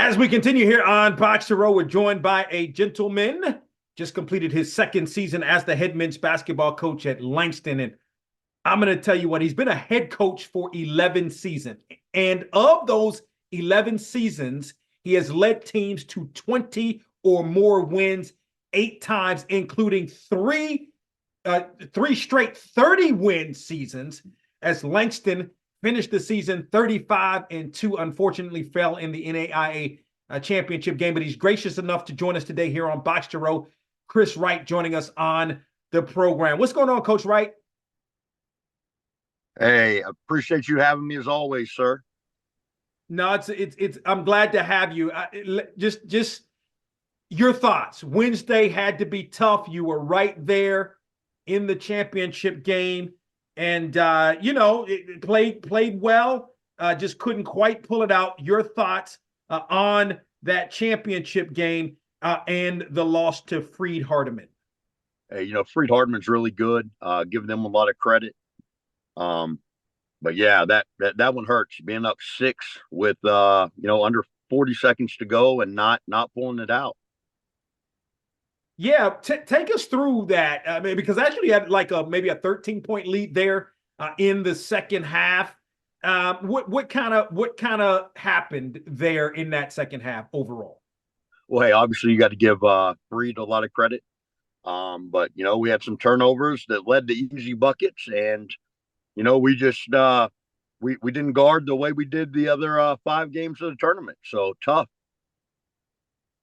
As we continue here on BOXTOROW, we're joined by a gentleman just completed his second season as the head men's basketball coach at Langston. And I'm going to tell you what, he's been a head coach for 11 seasons. And of those 11 seasons, he has led teams to 20 or more wins 8 times, including three straight 30-win seasons as Langston finished the season 35-2, unfortunately fell in the NAIA championship game, but he's gracious enough to join us today here on BOXTOROW. Christ Wright joining us on the program. What's going on, Coach Wright? Hey, appreciate you having me as always, sir. No, it's I'm glad to have you. Just your thoughts. Wednesday had to be tough. You were right there in the championship game. And it played well, just couldn't quite pull it out. Your thoughts on that championship game and the loss to Freed Hardeman? Hey, Freed Hardeman's really good. Giving them a lot of credit. But yeah, that one hurts. Being up 6 with under 40 seconds to go and not pulling it out. Yeah, take us through that. I mean, because actually you had like maybe a 13-point lead there in the second half. What kind of happened there in that second half overall? Well, hey, obviously you got to give Freed a lot of credit. But we had some turnovers that led to easy buckets, and we just we didn't guard the way we did the other 5 games of the tournament. So tough.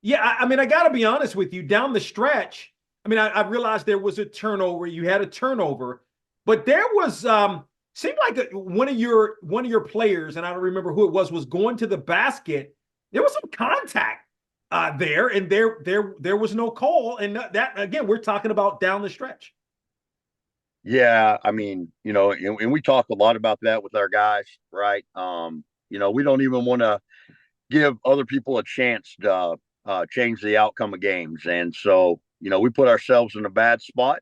Yeah, I mean, I got to be honest with you. Down the stretch, I mean, I realized there was a turnover. You had a turnover, but there was seemed like one of your players, and I don't remember who it was going to the basket. There was some contact there, and there was no call. And that again, we're talking about down the stretch. Yeah, I mean, and we talk a lot about that with our guys, right? We don't even want to give other people a chance to change the outcome of games. And so, we put ourselves in a bad spot,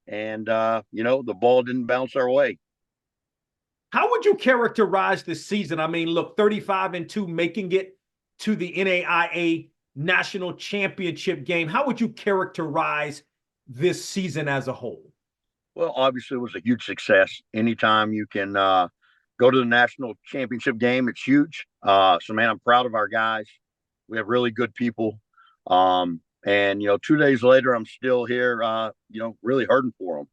and the ball didn't bounce our way. How would you characterize this season? I mean, look, 35-2, making it to the NAIA national championship game. How would you characterize this season as a whole? Well, obviously, it was a huge success. Anytime you can go to the national championship game, it's huge. So, man, I'm proud of our guys. We have really good people. And 2 days later, I'm still here, really hurting for them.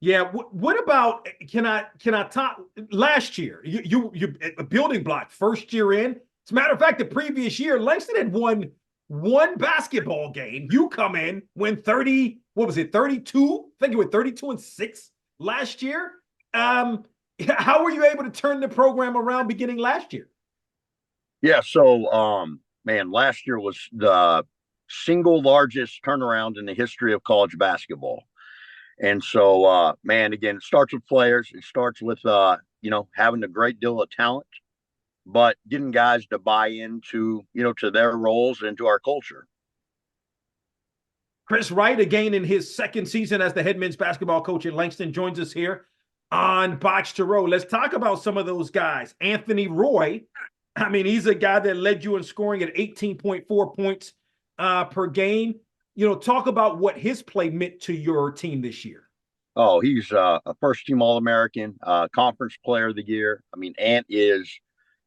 Yeah. What about, can I talk last year? You a building block, first year in. As a matter of fact, the previous year, Langston had won one basketball game. You come in, win 30, what was it, 32? I think you were 32-6 last year. How were you able to turn the program around beginning last year? Yeah, so man, last year was the single largest turnaround in the history of college basketball. And so man, again, it starts with players. It starts with having a great deal of talent, but getting guys to buy into, to their roles and to our culture. Christ Wright, again in his second season as the head men's basketball coach at Langston, joins us here on BOXTOROW. Let's talk about some of those guys. Anthony Roy, I mean, he's a guy that led you in scoring at 18.4 points per game. Talk about what his play meant to your team this year. Oh, he's a first-team All-American, conference player of the year. I mean, Ant is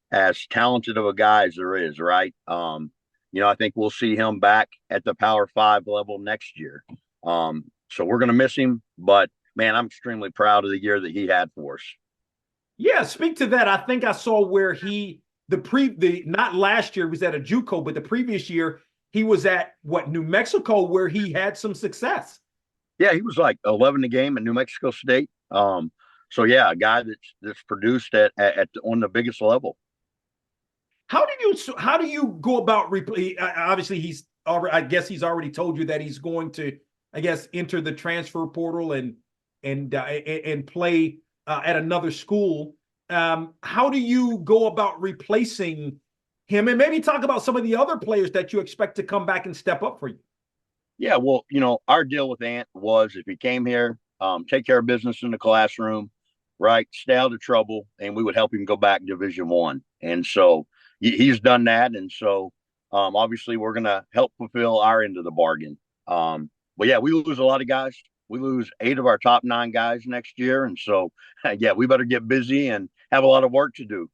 as talented of a guy as there is, right? I think we'll see him back at the Power 5 level next year. So we're going to miss him, but man, I'm extremely proud of the year that he had for us. Yeah, speak to that. I think I saw where not last year he was at a JUCO, but the previous year he was at New Mexico, where he had some success. Yeah, he was like 11 a game at New Mexico State. So yeah, a guy that's produced on the biggest level. How do you go about obviously I guess he's already told you that he's going to, I guess, enter the transfer portal and play at another school. How do you go about replacing him, and maybe talk about some of the other players that you expect to come back and step up for you? Yeah, well, our deal with Ant was if he came here, take care of business in the classroom, right, stay out of trouble, and we would help him go back to Division I. And so he's done that. And so obviously we're going to help fulfill our end of the bargain. But yeah, we lose a lot of guys. We lose 8 of our top 9 guys next year. And so, yeah, we better get busy and have a lot of work to do.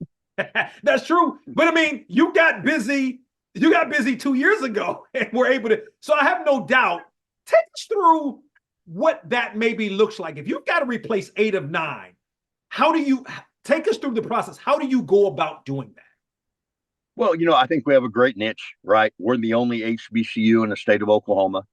That's true. But I mean, you got busy 2 years ago and were able to. So I have no doubt. Take us through what that maybe looks like. If you've got to replace 8 of 9, how do you take us through the process? How do you go about doing that? Well, I think we have a great niche, right? We're the only HBCU in the state of Oklahoma.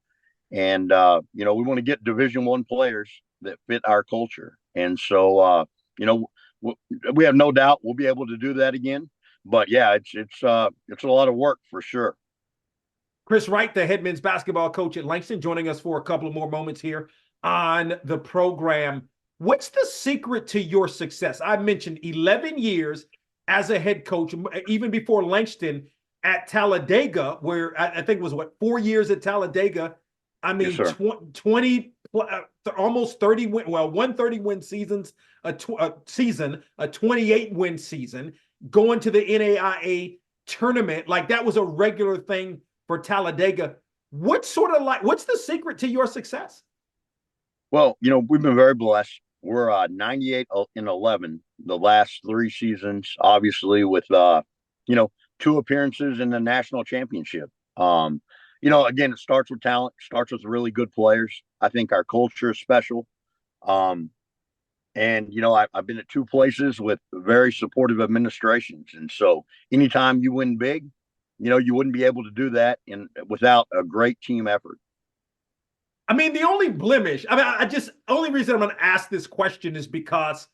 And, we want to get Division I players that fit our culture. And so, we have no doubt we'll be able to do that again. But yeah, it's a lot of work for sure. Christ Wright, the head men's basketball coach at Langston, joining us for a couple of more moments here on the program. What's the secret to your success? I mentioned 11 years as a head coach, even before Langston at Talladega, where I think it was 4 years at Talladega. I mean, Yes, 20, almost 30 win, 130 win seasons, a 28 win season, going to the NAIA tournament. Like that was a regular thing for Talladega. What's the secret to your success? Well, we've been very blessed. We're 98 and 11 the last 3 seasons, obviously with 2 appearances in the national championship. Again, it starts with talent, starts with really good players. I think our culture is special. And I've been at 2 places with very supportive administrations. And so anytime you win big, you wouldn't be able to do that without a great team effort. I mean, the only blemish, only reason I'm going to ask this question is because,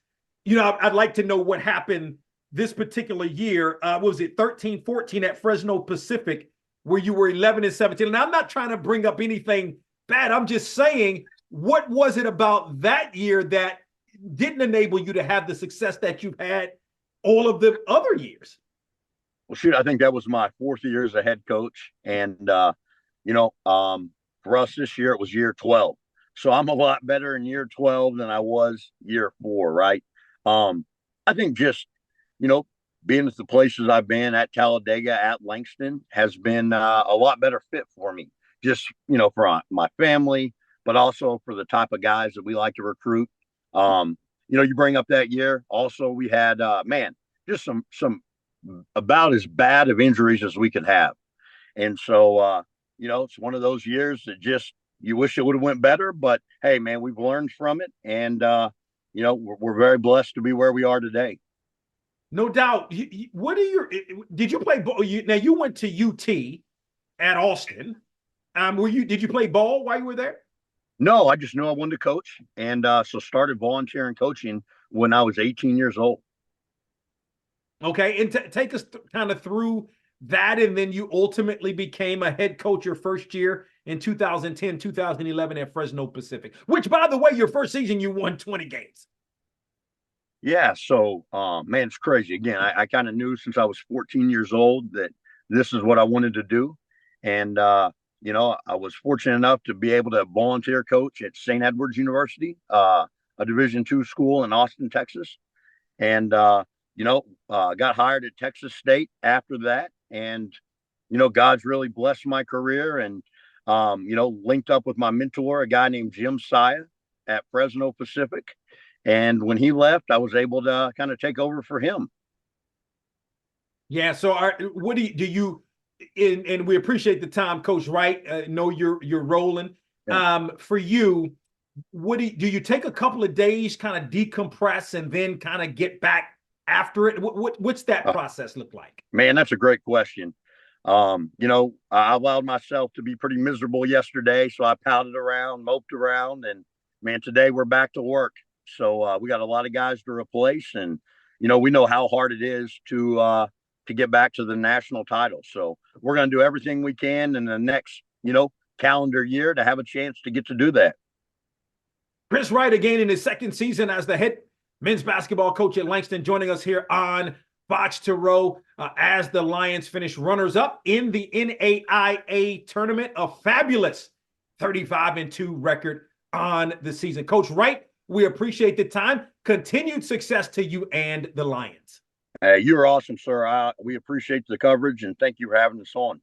I'd like to know what happened this particular year. What was it, 13-14 at Fresno Pacific, where you were 11 and 17. And I'm not trying to bring up anything bad. I'm just saying, what was it about that year that didn't enable you to have the success that you've had all of the other years? Well, shoot, I think that was my 4th year as a head coach. And, for us this year, it was year 12. So I'm a lot better in year 12 than I was year 4, right? I think just, being at the places I've been at Talladega, at Langston has been a lot better fit for me. Just, for my family, but also for the type of guys that we like to recruit. You bring up that year. Also, we had, just some about as bad of injuries as we could have. And so, it's one of those years that just you wish it would have went better. But hey, man, we've learned from it, and we're very blessed to be where we are today. No doubt. Did you play ball? Now you went to UT at Austin. Did you play ball while you were there? No, I just knew I wanted to coach, and so started volunteering coaching when I was 18 years old. Okay, and take us kind of through that, and then you ultimately became a head coach your first year in 2010, 2011 at Fresno Pacific, which, by the way, your first season, you won 20 games. Yeah, so, man, it's crazy. Again, I kind of knew since I was 14 years old that this is what I wanted to do. And, I was fortunate enough to be able to volunteer coach at St. Edward's University, a Division II school in Austin, Texas. And, got hired at Texas State after that. And, God's really blessed my career and, linked up with my mentor, a guy named Jim Saya at Fresno Pacific. And when he left, I was able to kind of take over for him. Yeah. So what do you and we appreciate the time, Coach Wright. Know you're rolling. Yeah. For you, do you take a couple of days, kind of decompress, and then kind of get back after it? What's that process look like? Man, that's a great question. I allowed myself to be pretty miserable yesterday, so I pouted around, moped around, and man, today we're back to work. So we got a lot of guys to replace, and we know how hard it is to get back to the national title. So we're going to do everything we can in the next calendar year to have a chance to get to do that. Christ Wright, again in his second season as the head men's basketball coach at Langston, joining us here on BOXTOROW as the Lions finish runners-up in the NAIA tournament. A fabulous 35-2 record on the season. Coach Wright, we appreciate the time. Continued success to you and the Lions. You're awesome, sir. We appreciate the coverage and thank you for having us on.